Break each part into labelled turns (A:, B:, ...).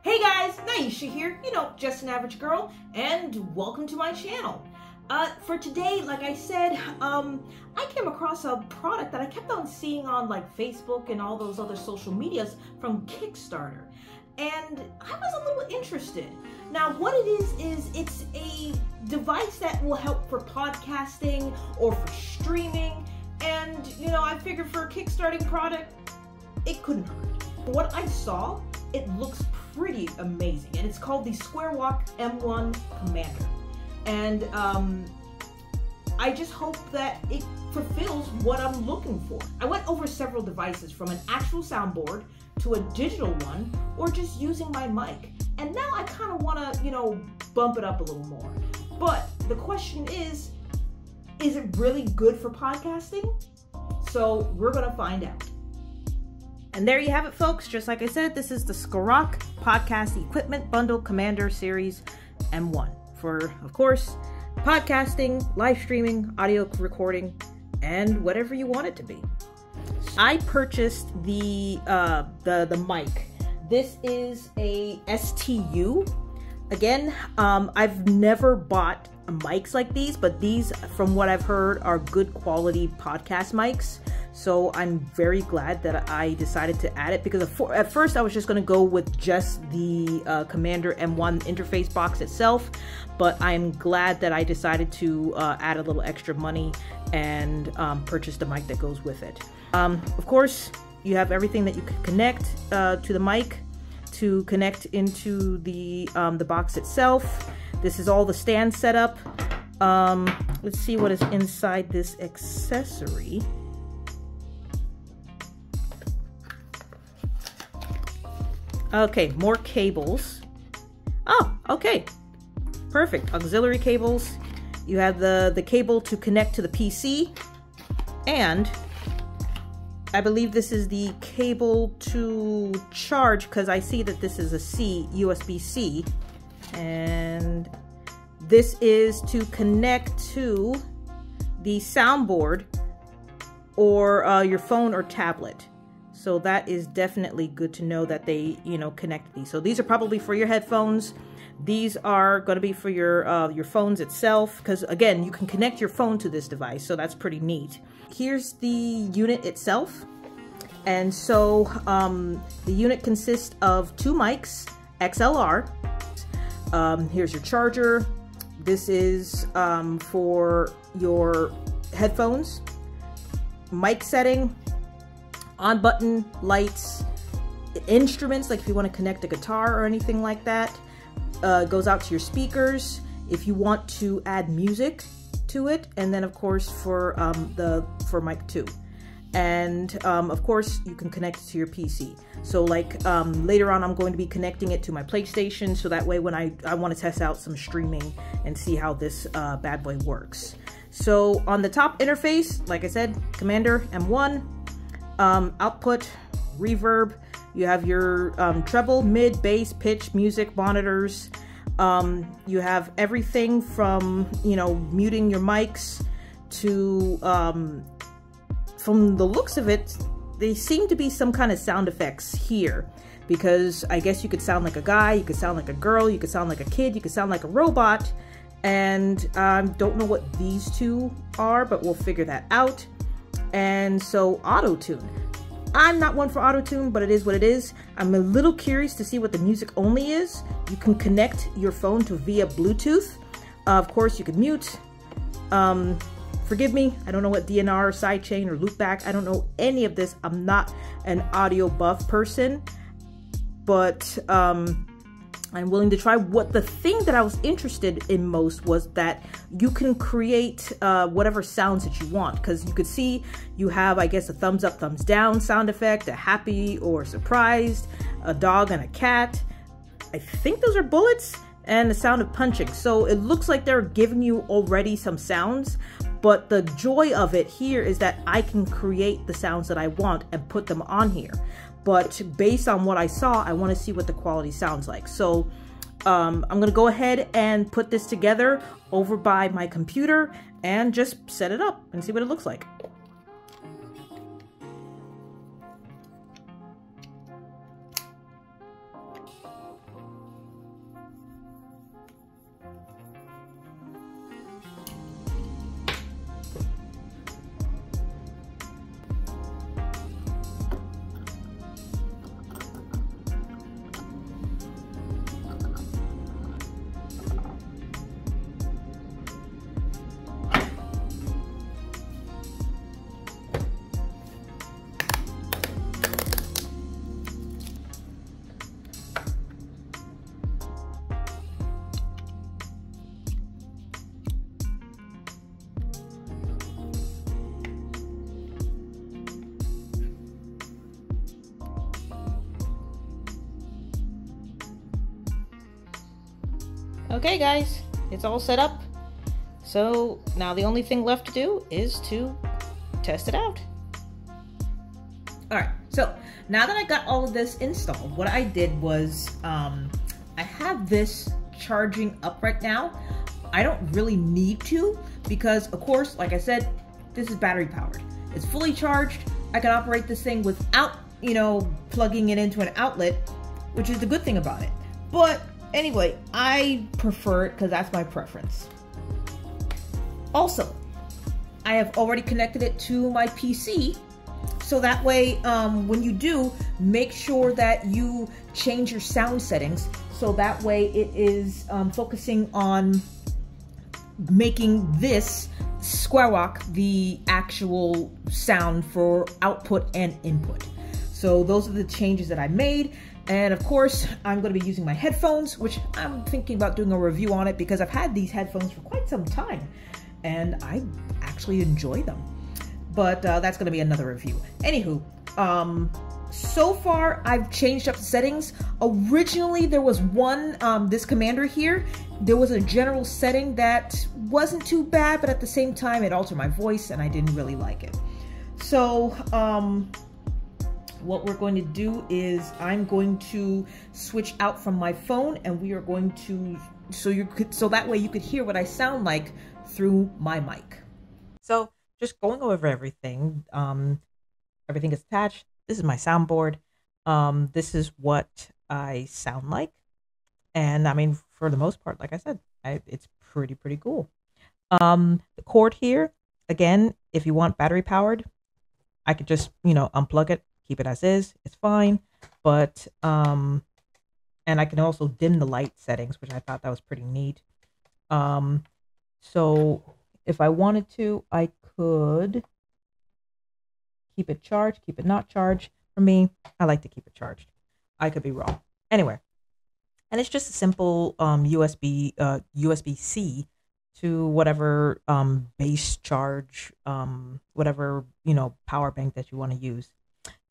A: Hey guys, Naisha here, just an average girl, and welcome to my channel. For today, like I said, I came across a product that I kept on seeing on like Facebook and all those other social medias from Kickstarter, and I was a little interested. Now what it is it's a device that will help for podcasting or for streaming, and I figured for a Kickstarting product, it couldn't hurt. What I saw, it looks pretty amazing, and it's called the Squarock M1 Commander, and I just hope that it fulfills what I'm looking for. I went over several devices, from an actual soundboard to a digital one, or just using my mic, and now I kind of want to bump it up a little more. But the question is it really good for podcasting? So we're gonna find out. And there you have it, folks. Just like I said, this is the Squarock Podcast Equipment Bundle Commander Series M1 for, of course, podcasting, live streaming, audio recording, and whatever you want it to be. I purchased the mic. This is a STU. Again, I've never bought mics like these, but these, from what I've heard, are good quality podcast mics. So I'm very glad that I decided to add it, because at first I was just going to go with just the Commander M1 interface box itself, but I'm glad that I decided to add a little extra money and purchase the mic that goes with it. Of course, you have everything that you can connect to the mic to connect into the box itself. This is all the stand setup. Let's see what is inside this accessory. Okay, more cables. Oh, okay. Perfect. Auxiliary cables. You have the cable to connect to the PC. And I believe this is the cable to charge, because I see that this is a USB-C. And this is to connect to the soundboard or your phone or tablet. So that is definitely good to know that they, connect these. So these are probably for your headphones. These are going to be for your phones itself, because again, you can connect your phone to this device. So that's pretty neat. Here's the unit itself. And so the unit consists of 2 mics, XLR. Here's your charger. This is for your headphones, mic setting, on button, lights, instruments, like if you want to connect a guitar or anything like that. Goes out to your speakers if you want to add music to it, and then of course for mic 2. And of course you can connect it to your PC. So like later on I'm going to be connecting it to my PlayStation, so that way when I want to test out some streaming and see how this bad boy works. So on the top interface, like I said, Commander M1, output, reverb, you have your treble, mid, bass, pitch, music, monitors. You have everything from, muting your mics to, from the looks of it, they seem to be some kind of sound effects here, because I guess you could sound like a guy, you could sound like a girl, you could sound like a kid, you could sound like a robot, and don't know what these two are, but we'll figure that out. And so auto-tune. I'm not one for auto-tune, but it is what it is. I'm a little curious to see what the music only is. You can connect your phone to via Bluetooth. Of course, you can mute. Forgive me, I don't know what DNR, sidechain, or loopback. I don't know any of this. I'm not an audio buff person, but I'm willing to try. What the thing that I was interested in most was that you can create whatever sounds that you want, because you could see you have, I guess, a thumbs up, thumbs down sound effect, a happy or surprised, a dog and a cat. I think those are bullets, and the sound of punching. So it looks like they're giving you already some sounds, but the joy of it here is that I can create the sounds that I want and put them on here. But based on what I saw, I want to see what the quality sounds like. So I'm going to go ahead and put this together over by my computer and just set it up and see what it looks like. Okay guys, it's all set up. So now the only thing left to do is to test it out. Alright, so now that I got all of this installed, what I did was, I have this charging up right now. I don't really need to because, of course, like I said, this is battery powered. It's fully charged. I can operate this thing without, you know, plugging it into an outlet, which is the good thing about it. But anyway, I prefer it because that's my preference. Also, I have already connected it to my PC, so that way when you do, make sure that you change your sound settings so that way it is focusing on making this Squarock the actual sound for output and input. So those are the changes that I made. And of course, I'm going to be using my headphones, which I'm thinking about doing a review on it because I've had these headphones for quite some time and I actually enjoy them. But that's going to be another review. Anywho, so far I've changed up the settings. Originally there was one, this commander here, there was a general setting that wasn't too bad, but at the same time it altered my voice and I didn't really like it. So what we're going to do is I'm going to switch out from my phone and we are going to, so that way you could hear what I sound like through my mic. So just going over everything, everything is attached. This is my soundboard. This is what I sound like. And I mean, for the most part, like I said, it's pretty cool. The cord here, again, if you want battery powered, I could just, you know, unplug it, keep it as is, it's fine. But, and I can also dim the light settings, which I thought that was pretty neat. So if I wanted to, I could keep it charged, keep it not charged. For me, I like to keep it charged. I could be wrong. Anyway, and it's just a simple USB-C to whatever base charge, whatever, you know, power bank that you want to use.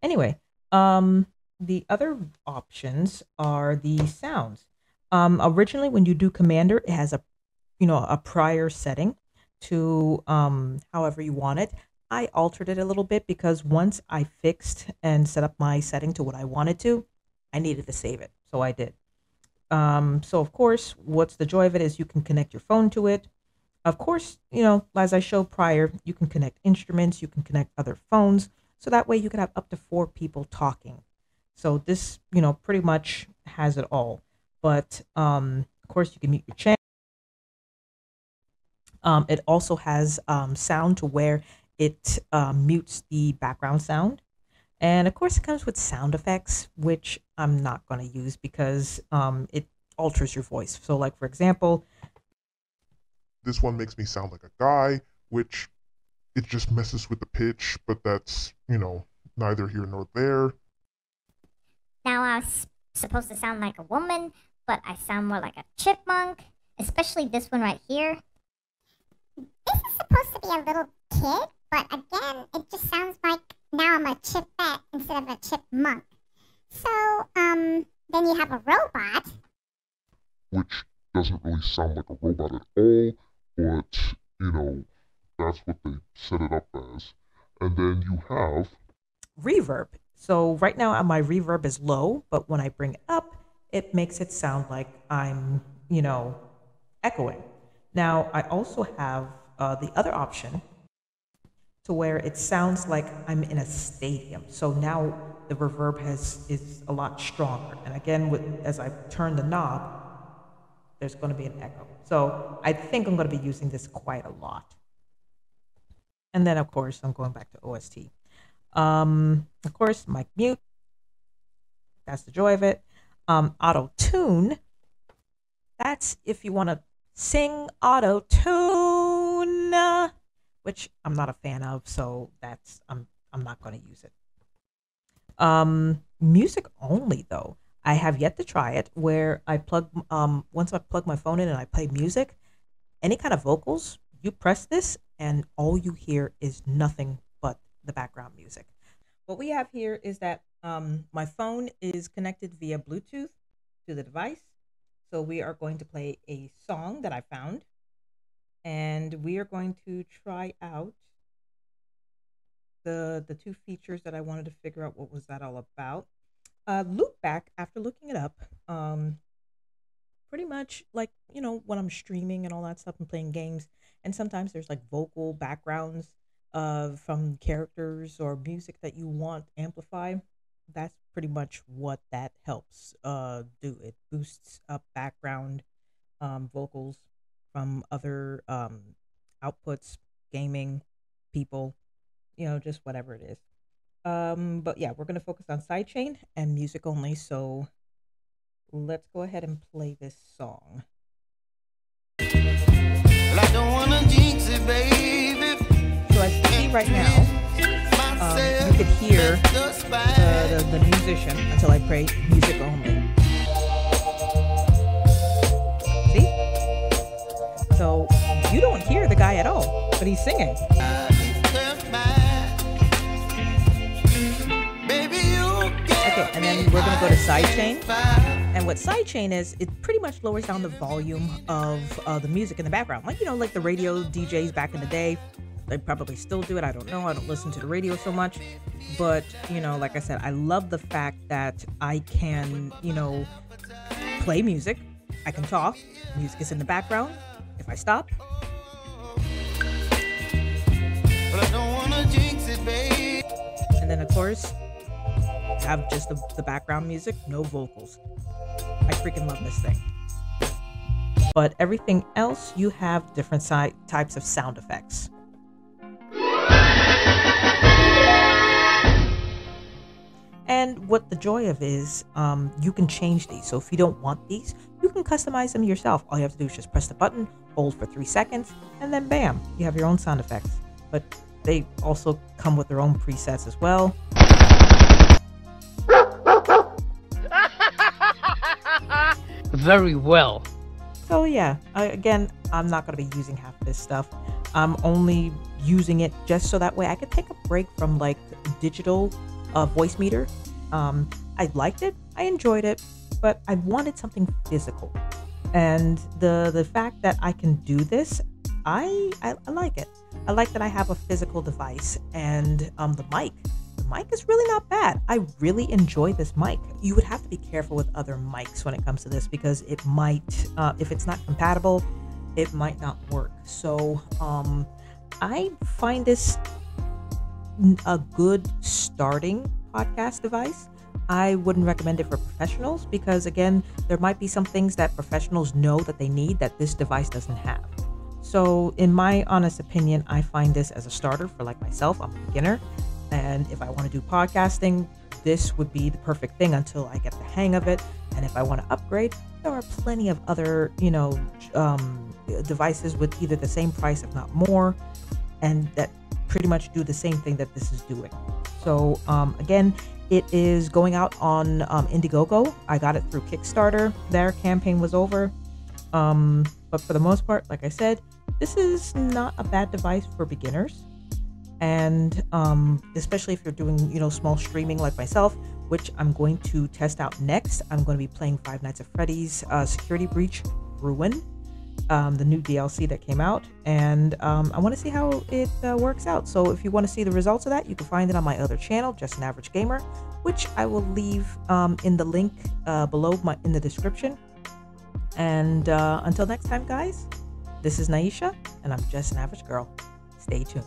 A: Anyway, the other options are the sounds. Originally, when you do Commander, it has a, you know, a prior setting to however you want it. I altered it a little bit because once I fixed and set up my setting to what I wanted to, I needed to save it. So I did. So of course, what's the joy of it is you can connect your phone to it. Of course, you know, as I showed prior, you can connect instruments, you can connect other phones. So that way you can have up to 4 people talking. So this, you know, pretty much has it all. But of course, you can mute your channel. It also has sound to where it mutes the background sound. And of course, it comes with sound effects, which I'm not going to use because it alters your voice. So like, for example,
B: this one makes me sound like a guy, which it just messes with the pitch, but that's, you know, neither here nor there.
C: Now I was supposed to sound like a woman, but I sound more like a chipmunk, especially this one right here. This is supposed to be a little kid, but again, it just sounds like now I'm a chipette instead of a chipmunk. So, then you have a robot,
B: which doesn't really sound like a robot at all, but, you know, that's what they set it up as. And then you have
A: reverb. So right now my reverb is low, but when I bring it up, it makes it sound like I'm, you know, echoing. Now I also have the other option to where it sounds like I'm in a stadium. So now the reverb is a lot stronger. And again, as I turn the knob, there's going to be an echo. So I think I'm going to be using this quite a lot. And then of course, I'm going back to OST. Of course, mic mute. That's the joy of it. Auto tune. That's if you want to sing auto tune, which I'm not a fan of, so that's I'm not going to use it. Music only though. I have yet to try it where I plug once I plug my phone in and I play music, any kind of vocals, you press this and all you hear is nothing but the background music. What we have here is that my phone is connected via Bluetooth to the device. So we are going to play a song that I found, and we are going to try out the two features that I wanted to figure out what was that all about. Loop back after looking it up. Pretty much like, when I'm streaming and all that stuff and playing games, and sometimes there's like vocal backgrounds from characters or music that you want amplify. That's pretty much what that helps do. It boosts up background vocals from other outputs, gaming, people, just whatever it is. But yeah, we're going to focus on sidechain and music only. So let's go ahead and play this song.
D: Well, I don't wanna jinx it, baby.
A: So as you see right now, you could hear the musician until I play music only. See? So you don't hear the guy at all, but he's singing. Okay, and then we're gonna go to sidechain. And what sidechain is, it pretty much lowers down the volume of the music in the background. Like the radio DJs back in the day. They probably still do it. I don't know. I don't listen to the radio so much. But, like I said, I love the fact that I can, play music. I can talk. Music is in the background. If I stop. And then, of course, have just the background music, no vocals. I freaking love this thing. But everything else, you have different types of sound effects. And what the joy of is, you can change these. So if you don't want these, you can customize them yourself. All you have to do is just press the button, hold for 3 seconds, and then bam, you have your own sound effects. But they also come with their own presets as well.
E: Very well.
A: So yeah, again, I'm not going to be using half of this stuff. I'm only using it just so that way I could take a break from like digital voice meter. I liked it, I enjoyed it, but I wanted something physical. And the fact that I can do this, I like it. I like that I have a physical device, and the mic is really not bad. I really enjoy this mic. You would have to be careful with other mics when it comes to this, because it might, if it's not compatible, it might not work. So I find this a good starting podcast device. I wouldn't recommend it for professionals, because again, there might be some things that professionals know that they need that this device doesn't have. So in my honest opinion, I find this as a starter for like myself. I'm a beginner. And if I want to do podcasting, this would be the perfect thing until I get the hang of it. And if I want to upgrade, there are plenty of other, devices with either the same price, if not more, and that pretty much do the same thing that this is doing. So again, it is going out on Indiegogo. I got it through Kickstarter. Their campaign was over. But for the most part, like I said, this is not a bad device for beginners. And especially if you're doing, small streaming like myself, which I'm going to test out next. I'm going to be playing Five Nights at Freddy's Security Breach Ruin, the new DLC that came out. And I want to see how it works out. So if you want to see the results of that, you can find it on my other channel, Just an Average Gamer, which I will leave in the link below in the description. And until next time, guys, this is Naisha, and I'm just an average girl. Stay tuned.